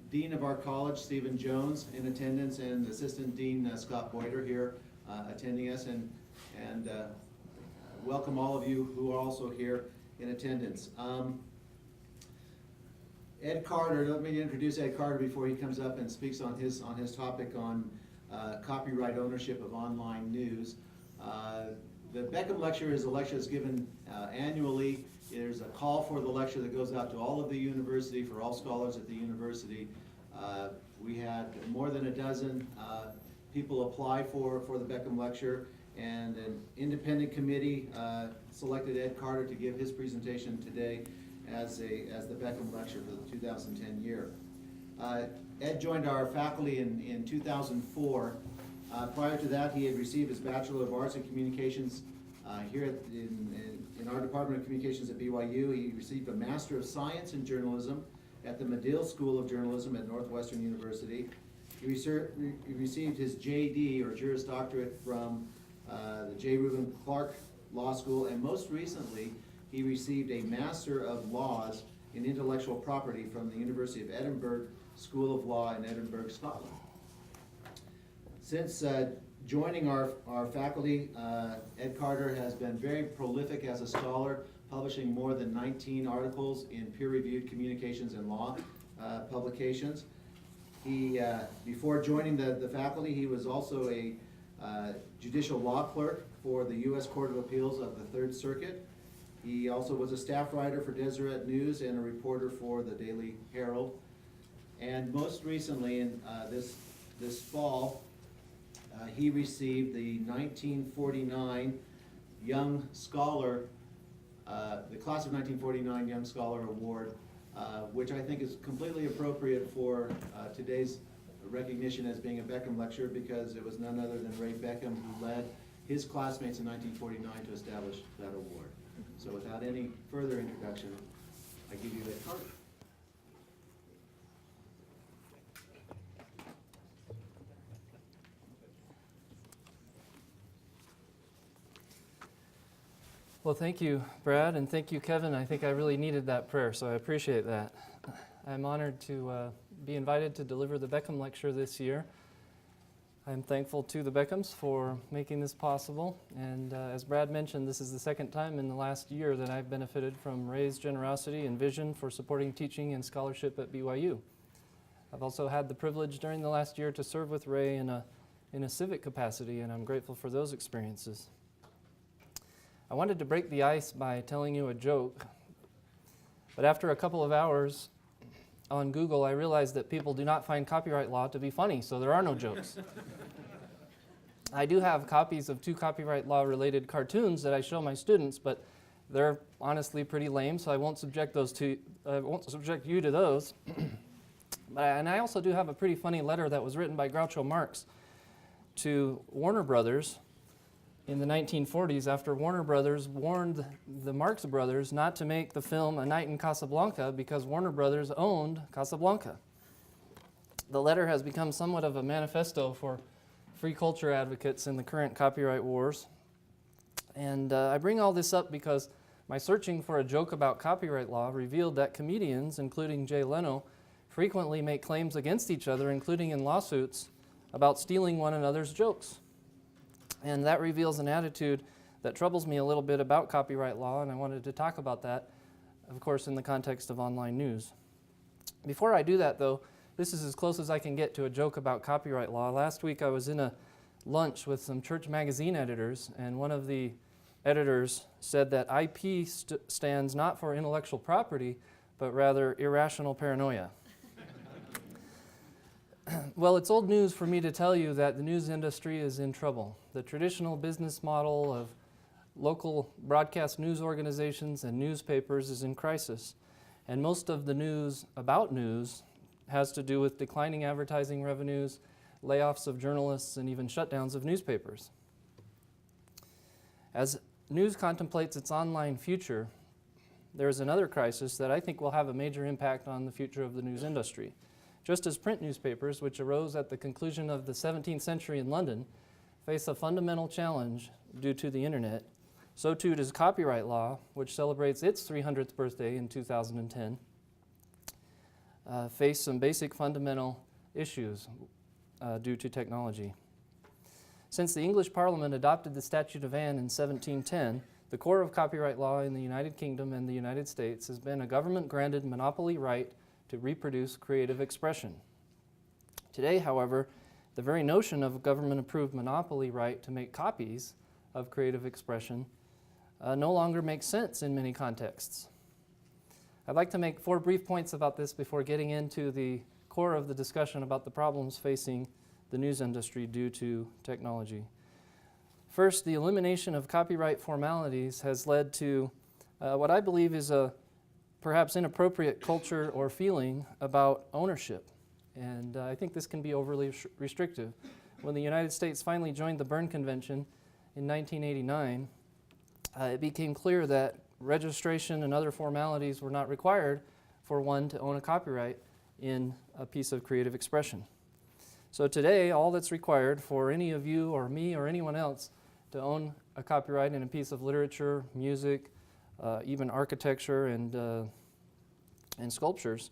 Dean of our college, Stephen Jones, in attendance, and Assistant Dean Scott Boyder here attending us, and welcome all of you who are also here in attendance. Ed Carter, let me introduce Ed Carter before he comes up and speaks on his topic on copyright ownership of online news. The Beckham Lecture is a lecture that's given annually. There's a call for the lecture that goes out to all of the university, for all scholars at the university. We had more than a dozen people apply for the Beckham Lecture, and an independent committee selected Ed Carter to give his presentation today as the Beckham Lecture for the 2010 year. Ed joined our faculty in 2004. Prior to that, he had received his Bachelor of Arts in Communications here in our Department of Communications at BYU. He received a Master of Science in Journalism at the Medill School of Journalism at Northwestern University. He received his JD, or Juris Doctorate, from the J. Reuben Clark Law School, and most recently, he received a Master of Laws in Intellectual Property from the University of Edinburgh School of Law in Edinburgh, Scotland. Since joining our faculty, Ed Carter has been very prolific as a scholar, publishing more than 19 articles in peer-reviewed communications and law publications. He, before joining the faculty, he was also a judicial law clerk for the U.S. Court of Appeals of the Third Circuit. He also was a staff writer for Deseret News and a reporter for the Daily Herald. And most recently, in this fall, he received the 1949 Young Scholar, the Class of 1949 Young Scholar Award, which I think is completely appropriate for today's recognition as being a Beckham Lecture, because it was none other than Ray Beckham who led his classmates in 1949 to establish that award. So without any further introduction, I give you Ed Carter. Well, thank you, Brad, and thank you, Kevin. I think I really needed that prayer, so I appreciate that. I'm honored to be invited to deliver the Beckham Lecture this year. I'm thankful to the Beckhams for making this possible, and as Brad mentioned, this is the second time in the last year that I've benefited from Ray's generosity and vision for supporting teaching and scholarship at BYU. I've also had the privilege during the last year to serve with Ray in a civic capacity, and I'm grateful for those experiences. I wanted to break the ice by telling you a joke, but after a couple of hours on Google, I realized that people do not find copyright law to be funny, so there are no jokes. I do have copies of 2 copyright law related cartoons that I show my students, but they're honestly pretty lame, so I won't subject you to those. And I also do have a pretty funny letter that was written by Groucho Marx to Warner Brothers in the 1940s, after Warner Brothers warned the Marx Brothers not to make the film A Night in Casablanca because Warner Brothers owned Casablanca. The letter has become somewhat of a manifesto for free culture advocates in the current copyright wars. And I bring all this up because my searching for a joke about copyright law revealed that comedians, including Jay Leno, frequently make claims against each other, including in lawsuits, about stealing one another's jokes. And that reveals an attitude that troubles me a little bit about copyright law, and I wanted to talk about that, of course, in the context of online news. Before I do that, though, this is as close as I can get to a joke about copyright law. Last week I was in a lunch with some church magazine editors, and one of the editors said that IP stands not for intellectual property, but rather irrational paranoia. Well, it's old news for me to tell you that the news industry is in trouble. The traditional business model of local broadcast news organizations and newspapers is in crisis. And most of the news about news has to do with declining advertising revenues, layoffs of journalists, and even shutdowns of newspapers. As news contemplates its online future, there is another crisis that I think will have a major impact on the future of the news industry. Just as print newspapers, which arose at the conclusion of the 17th century in London, face a fundamental challenge due to the internet, so too does copyright law, which celebrates its 300th birthday in 2010. face some basic fundamental issues due to technology. Since the English Parliament adopted the Statute of Anne in 1710, the core of copyright law in the United Kingdom and the United States has been a government-granted monopoly right to reproduce creative expression. Today, however, the very notion of a government-approved monopoly right to make copies of creative expression no longer makes sense in many contexts. I'd like to make 4 brief points about this before getting into the core of the discussion about the problems facing the news industry due to technology. First, the elimination of copyright formalities has led to what I believe is a perhaps inappropriate culture or feeling about ownership. And I think this can be overly restrictive. When the United States finally joined the Berne Convention in 1989, it became clear that registration and other formalities were not required for one to own a copyright in a piece of creative expression. So today, all that's required for any of you or me or anyone else to own a copyright in a piece of literature, music, even architecture and sculptures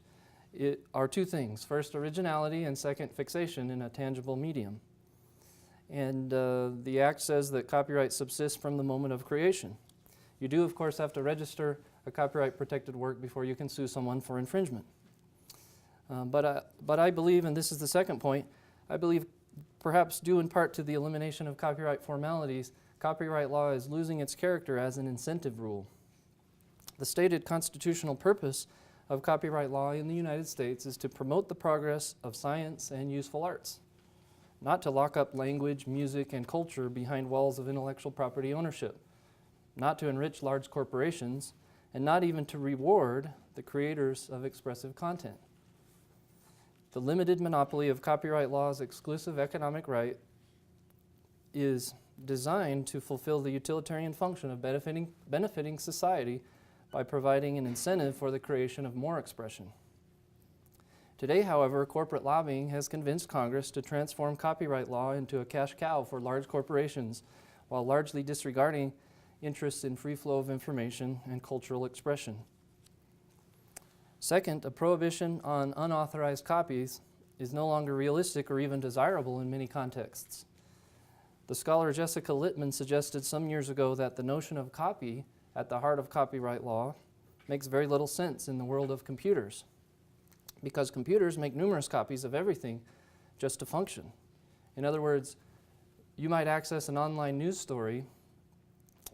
are 2 things. First, originality, and second, fixation in a tangible medium. And the Act says that copyright subsists from the moment of creation. You do, of course, have to register a copyright-protected work before you can sue someone for infringement. But I believe, and this is the second point, I believe perhaps due in part to the elimination of copyright formalities, copyright law is losing its character as an incentive rule. The stated constitutional purpose of copyright law in the United States is to promote the progress of science and useful arts, not to lock up language, music, and culture behind walls of intellectual property ownership, not to enrich large corporations, and not even to reward the creators of expressive content. The limited monopoly of copyright law's exclusive economic right is designed to fulfill the utilitarian function of benefiting society by providing an incentive for the creation of more expression. Today, however, corporate lobbying has convinced Congress to transform copyright law into a cash cow for large corporations, while largely disregarding interests in free flow of information and cultural expression. Second, a prohibition on unauthorized copies is no longer realistic or even desirable in many contexts. The scholar Jessica Littman suggested some years ago that the notion of copy at the heart of copyright law makes very little sense in the world of computers, because computers make numerous copies of everything just to function. In other words, you might access an online news story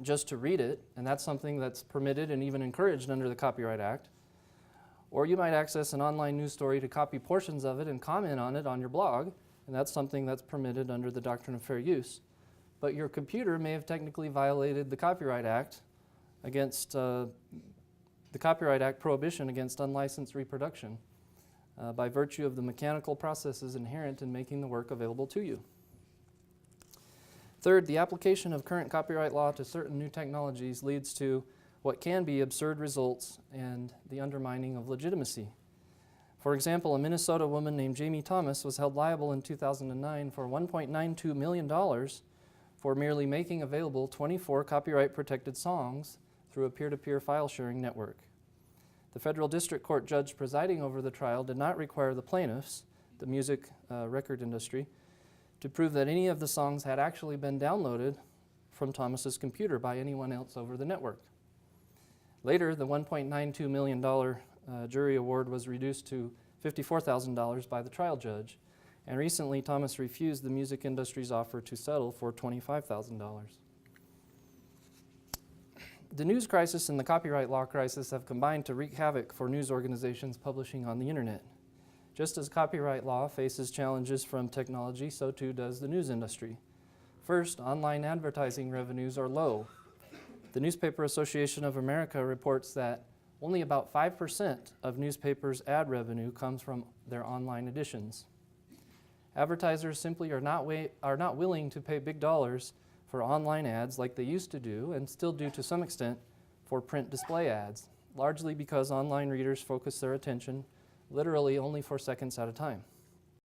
just to read it, and that's something that's permitted and even encouraged under the Copyright Act. Or you might access an online news story to copy portions of it and comment on it on your blog, and that's something that's permitted under the doctrine of fair use. But your computer may have technically violated the Copyright Act against the Copyright Act prohibition against unlicensed reproduction by virtue of the mechanical processes inherent in making the work available to you. Third, the application of current copyright law to certain new technologies leads to what can be absurd results and the undermining of legitimacy. For example, a Minnesota woman named Jamie Thomas was held liable in 2009 for $1.92 million for merely making available 24 copyright-protected songs through a peer-to-peer file-sharing network. The federal district court judge presiding over the trial did not require the plaintiffs, the music record industry, to prove that any of the songs had actually been downloaded from Thomas's computer by anyone else over the network. Later, the $1.92 million jury award was reduced to $54,000 by the trial judge, and recently Thomas refused the music industry's offer to settle for $25,000. The news crisis and the copyright law crisis have combined to wreak havoc for news organizations publishing on the internet. Just as copyright law faces challenges from technology, so too does the news industry. First, online advertising revenues are low. The Newspaper Association of America reports that only about 5% of newspapers' ad revenue comes from their online editions. Advertisers simply are not willing to pay big dollars for online ads like they used to do, and still do to some extent, for print display ads, largely because online readers focus their attention literally only for seconds at a time.